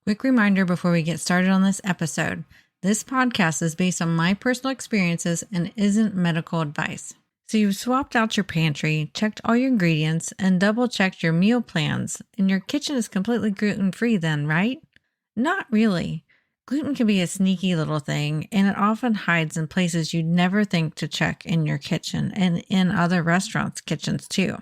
Quick reminder before we get started on this episode. This podcast is based on my personal experiences and isn't medical advice. So you've swapped out your pantry, checked all your ingredients, and double-checked your meal plans, and your kitchen is completely gluten-free then, right? Not really. Gluten can be a sneaky little thing, and it often hides in places you'd never think to check in your kitchen and in other restaurants' kitchens too.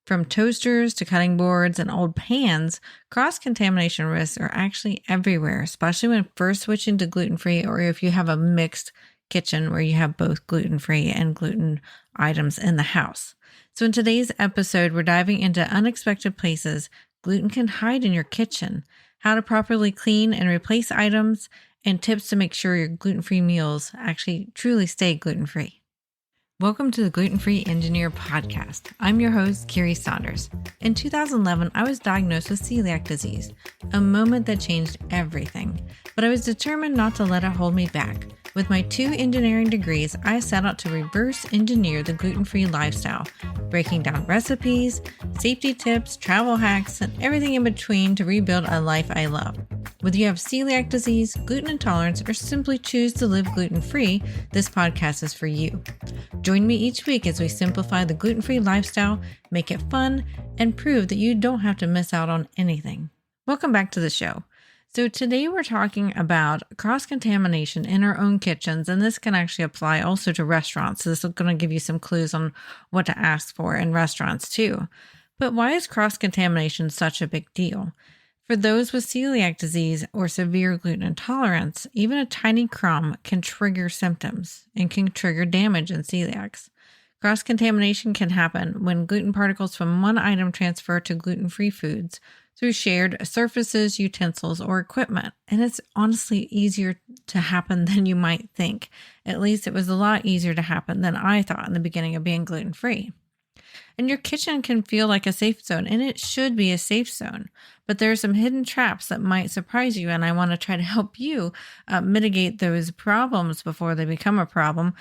From toasters to cutting boards and old pans, cross-contamination risks are actually everywhere, especially when first switching to gluten-free or if you have a mixed kitchen where you have both gluten-free and gluten items in the house. So in today's episode, we're diving into unexpected places gluten can hide in your kitchen, how to properly clean and replace items, and tips to make sure your gluten-free meals actually truly stay gluten-free. Welcome to the Gluten-Free Engineer podcast. I'm your host, Kiri Saunders. In 2011, I was diagnosed with celiac disease, a moment that changed everything. But I was determined not to let it hold me back. With my 2 engineering degrees, I set out to reverse engineer the gluten-free lifestyle, breaking down recipes, safety tips, travel hacks, and everything in between to rebuild a life I love. Whether you have celiac disease, gluten intolerance, or simply choose to live gluten-free, this podcast is for you. Join me each week as we simplify the gluten-free lifestyle, make it fun, and prove that you don't have to miss out on anything. Welcome back to the show. So today we're talking about cross-contamination in our own kitchens, and this can actually apply also to restaurants. So this is going to give you some clues on what to ask for in restaurants too. But why is cross-contamination such a big deal? For those with celiac disease or severe gluten intolerance, even a tiny crumb can trigger symptoms and can trigger damage in celiacs. Cross-contamination can happen when gluten particles from one item transfer to gluten-free foods through shared surfaces, utensils, or equipment. And it's honestly easier to happen than you might think. At least it was a lot easier to happen than I thought in the beginning of being gluten-free. And your kitchen can feel like a safe zone, and it should be a safe zone. But there are some hidden traps that might surprise you, and I want to try to help you mitigate those problems before they become a problem,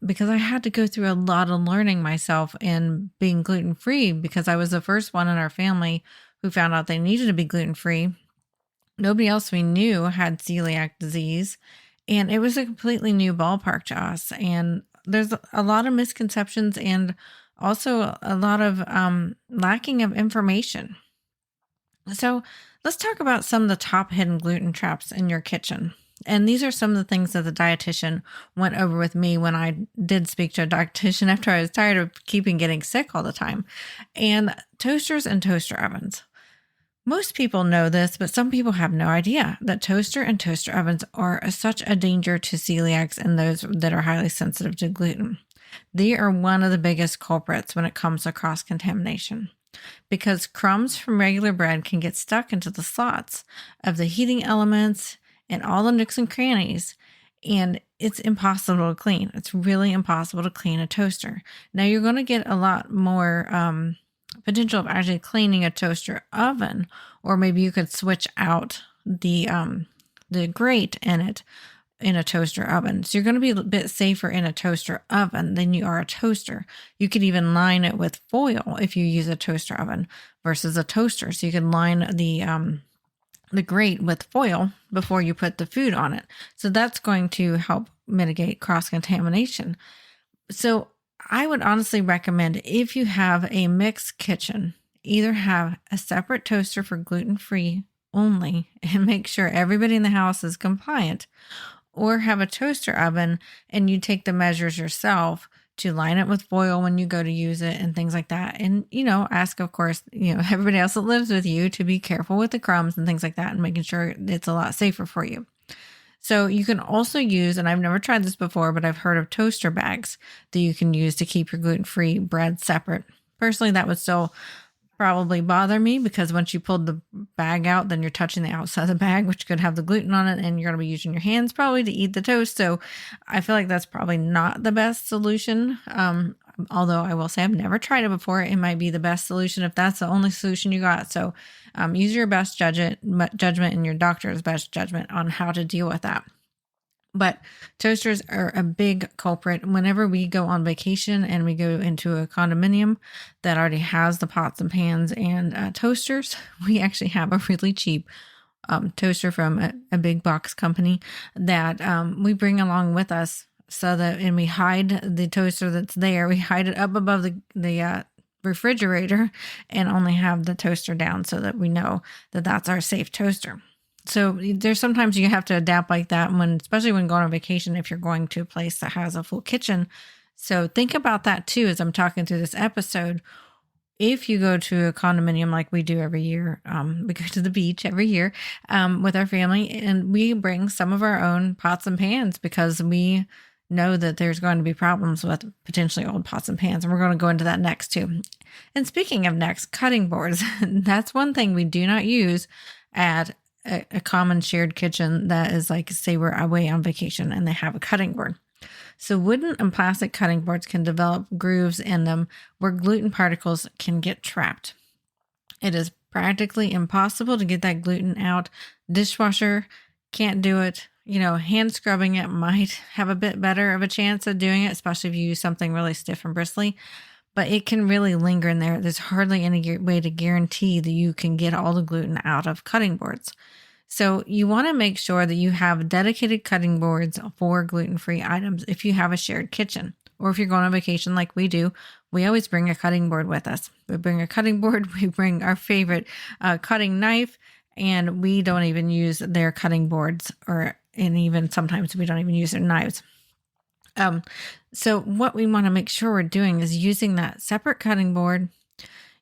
because I had to go through a lot of learning myself in being gluten-free because I was the first one in our family who found out they needed to be gluten-free. Nobody else we knew had celiac disease, and it was a completely new ballpark to us. And there's a lot of misconceptions and also a lot of lacking of information. So let's talk about some of the top hidden gluten traps in your kitchen. And these are some of the things that the dietitian went over with me when I did speak to a dietitian after I was tired of getting sick all the time. And toasters and toaster ovens. Most people know this, but some people have no idea that toaster and toaster ovens are such a danger to celiacs and those that are highly sensitive to gluten. They are one of the biggest culprits when it comes to cross-contamination because crumbs from regular bread can get stuck into the slots of the heating elements and all the nooks and crannies, and it's impossible to clean. It's really impossible to clean a toaster. Now, you're going to get a lot more potential of actually cleaning a toaster oven, or maybe you could switch out the grate in it in a toaster oven. So you're going to be a bit safer in a toaster oven than you are a toaster. You could even line it with foil if you use a toaster oven versus a toaster. So you can line the grate with foil before you put the food on it. So that's going to help mitigate cross-contamination. So I would honestly recommend, if you have a mixed kitchen, either have a separate toaster for gluten-free only and make sure everybody in the house is compliant, or have a toaster oven and you take the measures yourself to line it with foil when you go to use it and things like that. And, ask, of course, everybody else that lives with you to be careful with the crumbs and things like that and making sure it's a lot safer for you. So you can also use, and I've never tried this before, but I've heard of toaster bags that you can use to keep your gluten-free bread separate. Personally, that would still probably bother me because once you pulled the bag out, then you're touching the outside of the bag, which could have the gluten on it, and you're going to be using your hands probably to eat the toast. So I feel like that's probably not the best solution. Although I will say I've never tried it before. It might be the best solution if that's the only solution you got. So use your best judgment and your doctor's best judgment on how to deal with that. But toasters are a big culprit. Whenever we go on vacation and we go into a condominium that already has the pots and pans and toasters, we actually have a really cheap toaster from a big box company that we bring along with us, so that, and we hide the toaster that's there. We hide it up above the refrigerator and only have the toaster down, so that we know that that's our safe toaster. So there's sometimes you have to adapt like that especially when going on vacation, if you're going to a place that has a full kitchen. So think about that too, as I'm talking through this episode. If you go to a condominium like we do every year, we go to the beach every year with our family, and we bring some of our own pots and pans, because we know that there's going to be problems with potentially old pots and pans. And we're going to go into that next too. And speaking of next, cutting boards. That's one thing we do not use at a common shared kitchen that is like, say we're away on vacation and they have a cutting board. So wooden and plastic cutting boards can develop grooves in them where gluten particles can get trapped. It is practically impossible to get that gluten out. Dishwasher can't do it. Hand scrubbing it might have a bit better of a chance of doing it, especially if you use something really stiff and bristly. But it can really linger in there. There's hardly any way to guarantee that you can get all the gluten out of cutting boards. So you want to make sure that you have dedicated cutting boards for gluten-free items if you have a shared kitchen. Or if you're going on vacation like we do, we always bring a cutting board with us. We bring a cutting board, we bring our favorite cutting knife, and we don't even use their cutting boards, and even sometimes we don't even use their knives. So what we want to make sure we're doing is using that separate cutting board.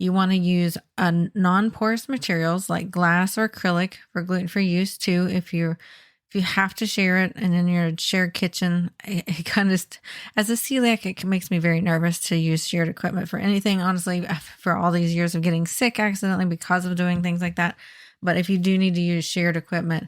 You want to use non-porous materials like glass or acrylic for gluten-free use too. If you have to share it and in your shared kitchen, it kind of, as a celiac, it makes me very nervous to use shared equipment for anything, honestly, for all these years of getting sick accidentally because of doing things like that. But if you do need to use shared equipment,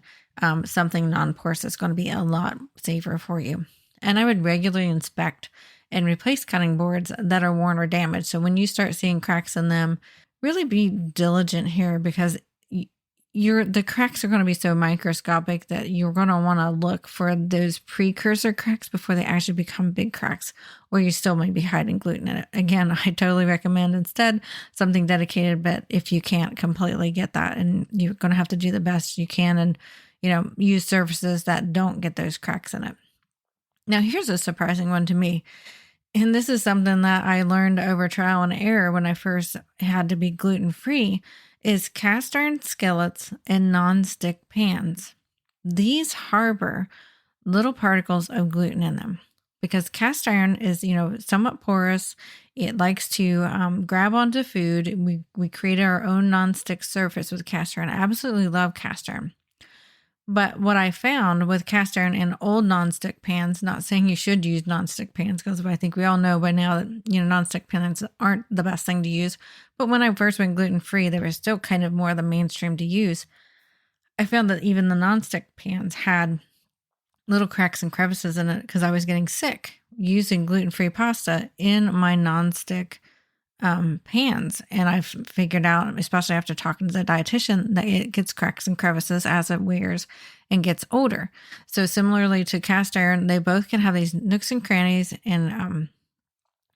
something non-porous is going to be a lot safer for you. And I would regularly inspect and replace cutting boards that are worn or damaged. So when you start seeing cracks in them, really be diligent here, because the cracks are going to be so microscopic that you're going to want to look for those precursor cracks before they actually become big cracks, where you still may be hiding gluten in it. Again, I totally recommend instead something dedicated, but if you can't completely get that, and you're going to have to do the best you can and, use surfaces that don't get those cracks in it. Now, here's a surprising one to me. And this is something that I learned over trial and error when I first had to be gluten-free, is cast iron skillets and non-stick pans. These harbor little particles of gluten in them, because cast iron is, somewhat porous. It likes to grab onto food. We create our own non-stick surface with cast iron. I absolutely love cast iron. But what I found with cast iron and old nonstick pans, not saying you should use nonstick pans, because I think we all know by now that, nonstick pans aren't the best thing to use. But when I first went gluten-free, they were still kind of more the mainstream to use. I found that even the nonstick pans had little cracks and crevices in it, because I was getting sick using gluten-free pasta in my nonstick pans. And I've figured out, especially after talking to the dietitian, that it gets cracks and crevices as it wears and gets older. So similarly to cast iron, they both can have these nooks and crannies and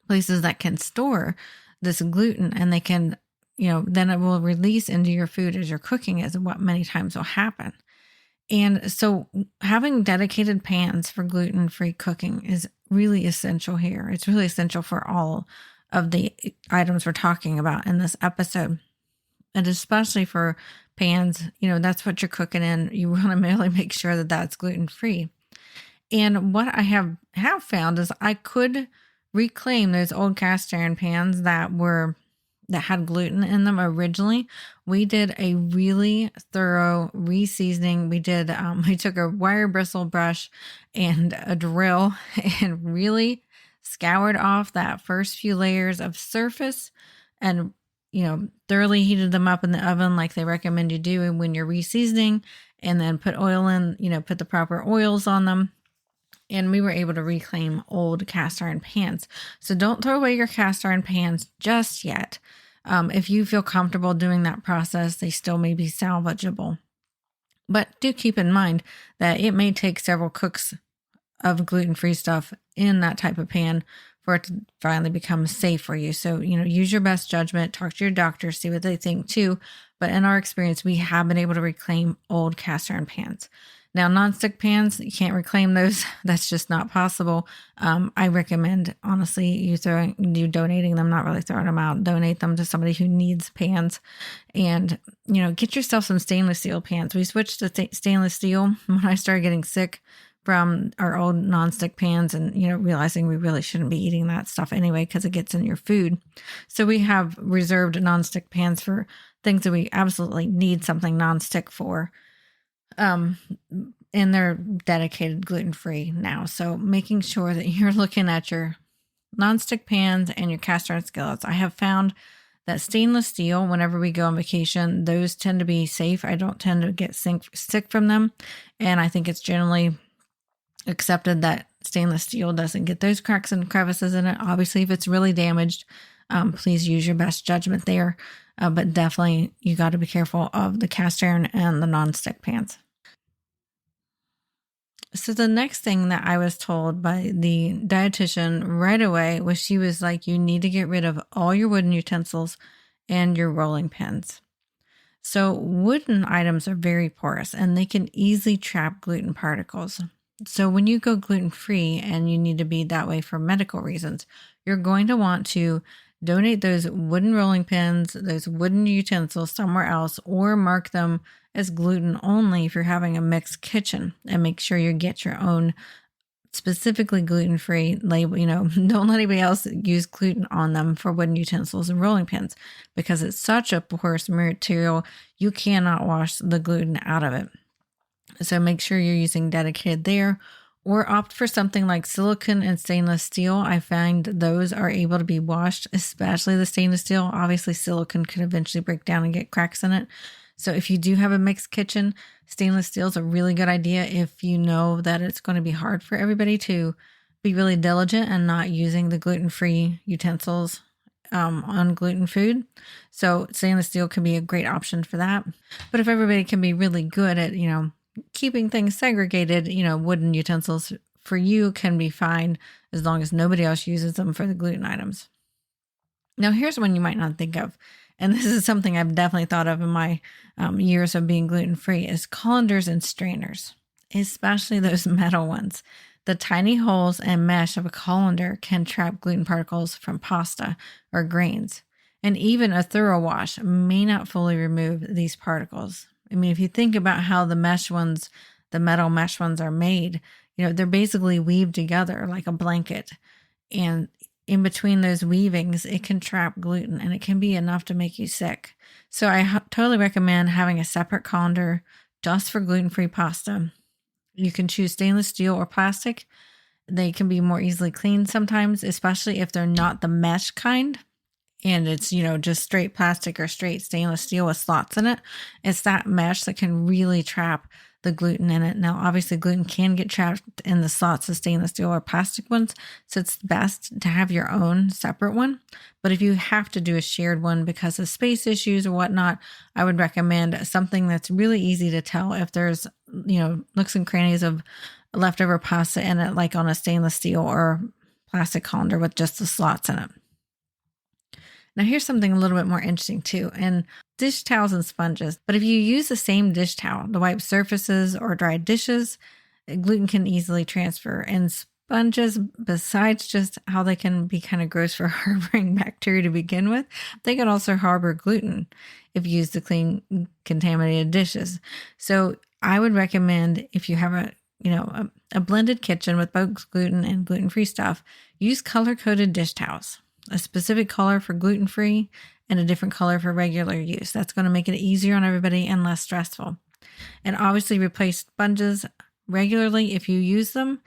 places that can store this gluten, and they can, then it will release into your food as you're cooking, is what many times will happen. And so having dedicated pans for gluten-free cooking is really essential here. It's really essential for all of the items we're talking about in this episode. And especially for pans, that's what you're cooking in. You want to really make sure that that's gluten-free. And what I have found is I could reclaim those old cast iron pans that had gluten in them originally. We did a really thorough re-seasoning. We took a wire bristle brush and a drill and really scoured off that first few layers of surface and, thoroughly heated them up in the oven like they recommend you do when you're re-seasoning, and then put oil in, put the proper oils on them. And we were able to reclaim old cast iron pans. So don't throw away your cast iron pans just yet. If you feel comfortable doing that process, they still may be salvageable. But do keep in mind that it may take several cooks of gluten-free stuff in that type of pan for it to finally become safe for you. So, use your best judgment, talk to your doctor, see what they think too. But in our experience, we have been able to reclaim old cast iron pans. Now, nonstick pans, you can't reclaim those. That's just not possible. I recommend, honestly, you donating them, not really throwing them out. Donate them to somebody who needs pans, and get yourself some stainless steel pans. We switched to stainless steel when I started getting sick from our old nonstick pans, and realizing we really shouldn't be eating that stuff anyway because it gets in your food. So we have reserved nonstick pans for things that we absolutely need something nonstick for. And they're dedicated gluten-free now. So making sure that you're looking at your nonstick pans and your cast iron skillets. I have found that stainless steel, whenever we go on vacation, those tend to be safe. I don't tend to get sick from them. And I think it's generally accepted that stainless steel doesn't get those cracks and crevices in it. Obviously, if it's really damaged, please use your best judgment there. But definitely, you got to be careful of the cast iron and the nonstick pans. So the next thing that I was told by the dietitian right away was, she was like, you need to get rid of all your wooden utensils and your rolling pins. So wooden items are very porous and they can easily trap gluten particles. So when you go gluten-free, and you need to be that way for medical reasons, you're going to want to donate those wooden rolling pins, those wooden utensils somewhere else, or mark them as gluten only if you're having a mixed kitchen, and make sure you get your own specifically gluten-free label. Don't let anybody else use gluten on them for wooden utensils and rolling pins, because it's such a porous material, you cannot wash the gluten out of it. So make sure you're using dedicated there, or opt for something like silicone and stainless steel. I find those are able to be washed, especially the stainless steel. Obviously, silicone could eventually break down and get cracks in it. So if you do have a mixed kitchen, stainless steel is a really good idea if you know that it's going to be hard for everybody to be really diligent and not using the gluten-free utensils on gluten food. So stainless steel can be a great option for that. But if everybody can be really good at, keeping things segregated, wooden utensils for you can be fine as long as nobody else uses them for the gluten items. Now, here's one you might not think of, and this is something I've definitely thought of in my years of being gluten-free, is colanders and strainers, especially those metal ones. The tiny holes and mesh of a colander can trap gluten particles from pasta or grains, and even a thorough wash may not fully remove these particles. I mean, if you think about how the metal mesh ones are made, they're basically weaved together like a blanket. And in between those weavings, it can trap gluten, and it can be enough to make you sick. So I totally recommend having a separate colander just for gluten-free pasta. You can choose stainless steel or plastic. They can be more easily cleaned sometimes, especially if they're not the mesh kind, and it's, just straight plastic or straight stainless steel with slots in it. It's that mesh that can really trap the gluten in it. Now, obviously, gluten can get trapped in the slots of stainless steel or plastic ones, so it's best to have your own separate one. But if you have to do a shared one because of space issues or whatnot, I would recommend something that's really easy to tell if there's, nooks and crannies of leftover pasta in it, like on a stainless steel or plastic colander with just the slots in it. Now, here's something a little bit more interesting too, and dish towels and sponges. But if you use the same dish towel to wipe surfaces or dry dishes, gluten can easily transfer. And sponges, besides just how they can be kind of gross for harboring bacteria to begin with, they can also harbor gluten if used to clean contaminated dishes. So I would recommend, if you have a blended kitchen with both gluten and gluten-free stuff, use color-coded dish towels. A specific color for gluten-free and a different color for regular use. That's going to make it easier on everybody and less stressful. And obviously replace sponges regularly if you use them,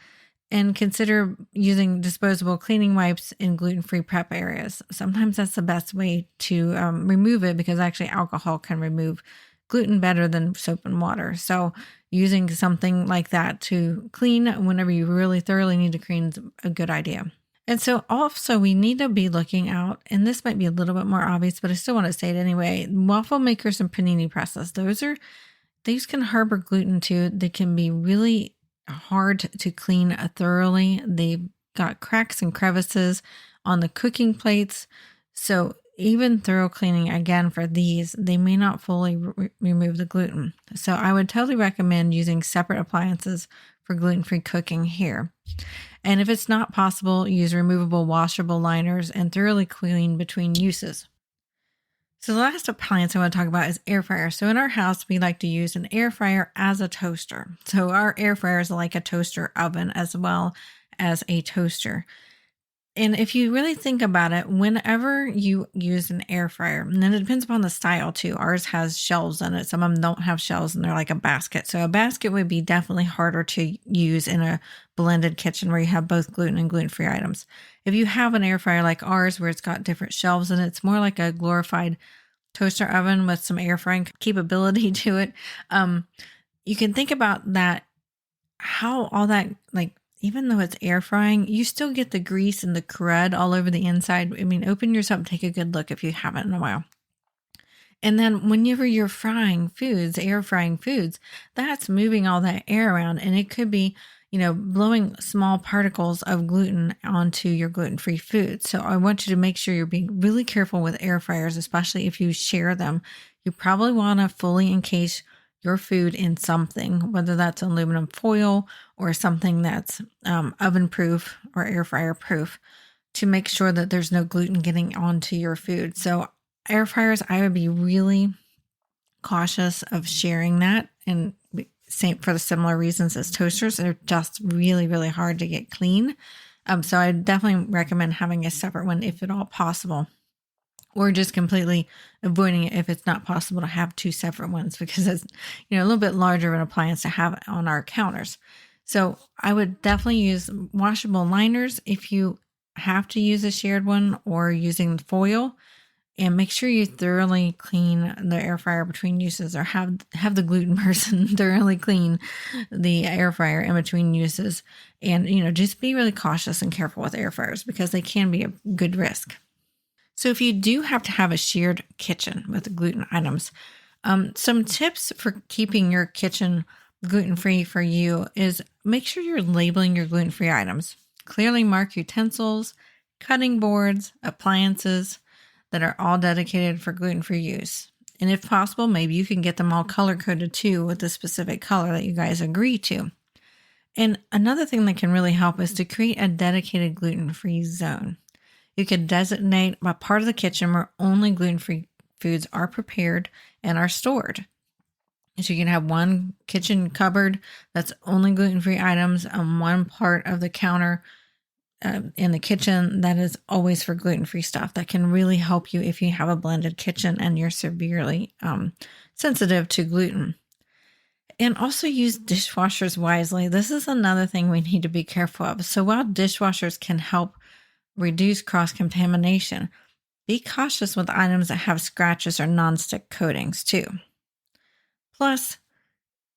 and consider using disposable cleaning wipes in gluten-free prep areas. Sometimes that's the best way to remove it, because actually alcohol can remove gluten better than soap and water. So using something like that to clean whenever you really thoroughly need to clean is a good idea. And so also we need to be looking out, and this might be a little bit more obvious, but I still want to say it anyway. Waffle makers and panini presses, these can harbor gluten too. They can be really hard to clean thoroughly. They got cracks and crevices on the cooking plates. So even thorough cleaning, again, for these, they may not fully remove the gluten. So I would totally recommend using separate appliances for gluten-free cooking here. And if it's not possible, use removable washable liners and thoroughly clean between uses. So the last appliance I want to talk about is air fryer. So in our house, we like to use an air fryer as a toaster. So our air fryer is like a toaster oven as well as a toaster. And if you really think about it, whenever you use an air fryer, and then it depends upon the style too. Ours has shelves in it. Some of them don't have shelves and they're like a basket. So a basket would be definitely harder to use in a blended kitchen where you have both gluten and gluten-free items. If you have an air fryer like ours where it's got different shelves and it's more like a glorified toaster oven with some air frying capability to it, you can think about that, how all that, like, even though it's air frying, you still get the grease and the crud all over the inside. I mean, open yours up and take a good look if you haven't in a while. And then whenever you're frying foods, air frying foods, that's moving all that air around. And it could be, blowing small particles of gluten onto your gluten-free food. So I want you to make sure you're being really careful with air fryers, especially if you share them. You probably want to fully encase your food in something, whether that's aluminum foil or something that's oven proof or air fryer proof, to make sure that there's no gluten getting onto your food. So air fryers, I would be really cautious of sharing that, and same for the similar reasons as toasters. They're just really, really hard to get clean. So I definitely recommend having a separate one if at all possible, or just completely avoiding it if it's not possible to have two separate ones, because it's, a little bit larger of an appliance to have on our counters. So I would definitely use washable liners if you have to use a shared one, or using foil. And make sure you thoroughly clean the air fryer between uses, or have the gluten person thoroughly clean the air fryer in between uses. And, just be really cautious and careful with air fryers because they can be a good risk. So if you do have to have a shared kitchen with gluten items, some tips for keeping your kitchen gluten-free for you is make sure you're labeling your gluten-free items. Clearly mark utensils, cutting boards, appliances that are all dedicated for gluten-free use. And if possible, maybe you can get them all color-coded too with the specific color that you guys agree to. And another thing that can really help is to create a dedicated gluten-free zone. You can designate a part of the kitchen where only gluten-free foods are prepared and are stored. So you can have one kitchen cupboard that's only gluten-free items, and one part of the counter in the kitchen that is always for gluten-free stuff. That can really help you if you have a blended kitchen and you're severely sensitive to gluten. And also use dishwashers wisely. This is another thing we need to be careful of. So while dishwashers can help reduce cross-contamination, be cautious with items that have scratches or nonstick coatings too. Plus,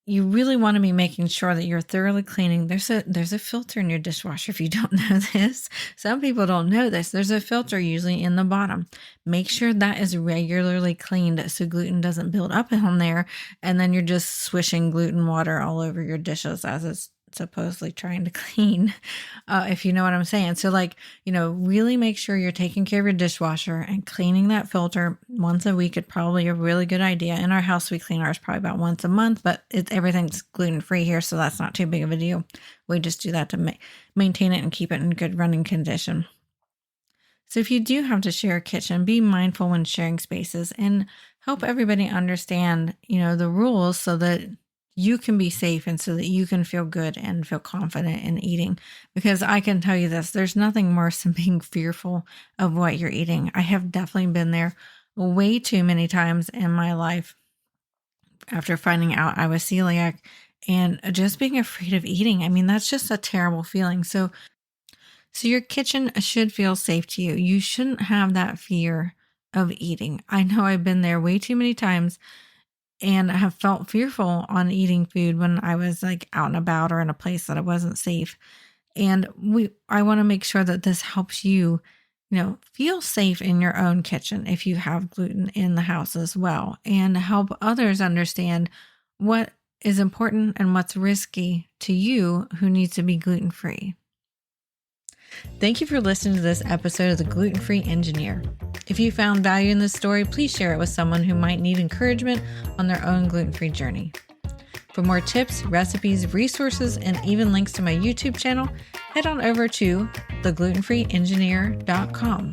you really want to be making sure that you're thoroughly cleaning. There's a filter in your dishwasher if you don't know this. Some people don't know this. There's a filter usually in the bottom. Make sure that is regularly cleaned so gluten doesn't build up on there, and then you're just swishing gluten water all over your dishes as it's supposedly trying to clean, if you know what I'm saying. So really make sure you're taking care of your dishwasher and cleaning that filter once a week. It's probably a really good idea. In our house, we clean ours probably about once a month, but everything's gluten-free here, so that's not too big of a deal. We just do that to maintain it and keep it in good running condition. So if you do have to share a kitchen, be mindful when sharing spaces and help everybody understand, the rules so that you can be safe and so that you can feel good and feel confident in eating. Because I can tell you this, there's nothing worse than being fearful of what you're eating. I have definitely been there way too many times in my life after finding out I was celiac and just being afraid of eating. I mean, that's just a terrible feeling. So your kitchen should feel safe to you. You shouldn't have that fear of eating. I know I've been there way too many times, and I have felt fearful on eating food when I was out and about or in a place that it wasn't safe. And I want to make sure that this helps you, feel safe in your own kitchen if you have gluten in the house as well, and help others understand what is important and what's risky to you who needs to be gluten-free. Thank you for listening to this episode of The Gluten-Free Engineer. If you found value in this story, please share it with someone who might need encouragement on their own gluten-free journey. For more tips, recipes, resources, and even links to my YouTube channel, head on over to theglutenfreeengineer.com.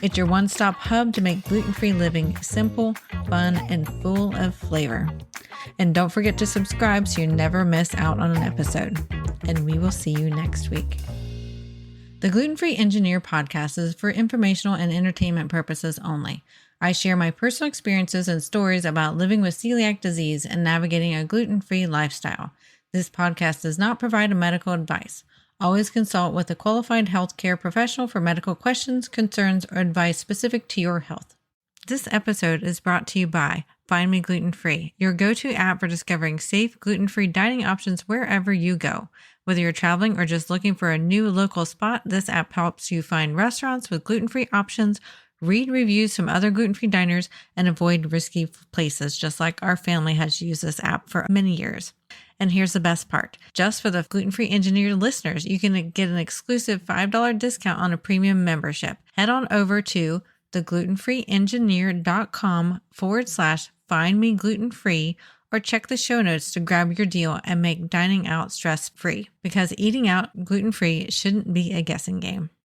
It's your one-stop hub to make gluten-free living simple, fun, and full of flavor. And don't forget to subscribe so you never miss out on an episode. And we will see you next week. The Gluten-Free Engineer podcast is for informational and entertainment purposes only. I share my personal experiences and stories about living with celiac disease and navigating a gluten-free lifestyle. This podcast does not provide medical advice. Always consult with a qualified healthcare professional for medical questions, concerns, or advice specific to your health. This episode is brought to you by Find Me Gluten-Free, your go-to app for discovering safe, gluten-free dining options wherever you go. Whether you're traveling or just looking for a new local spot, this app helps you find restaurants with gluten-free options, read reviews from other gluten-free diners, and avoid risky places, just like our family has used this app for many years. And here's the best part. Just for the Gluten-Free Engineer listeners, you can get an exclusive $5 discount on a premium membership. Head on over to theglutenfreeengineer.com/findmeglutenfree or check the show notes to grab your deal and make dining out stress-free, because eating out gluten-free shouldn't be a guessing game.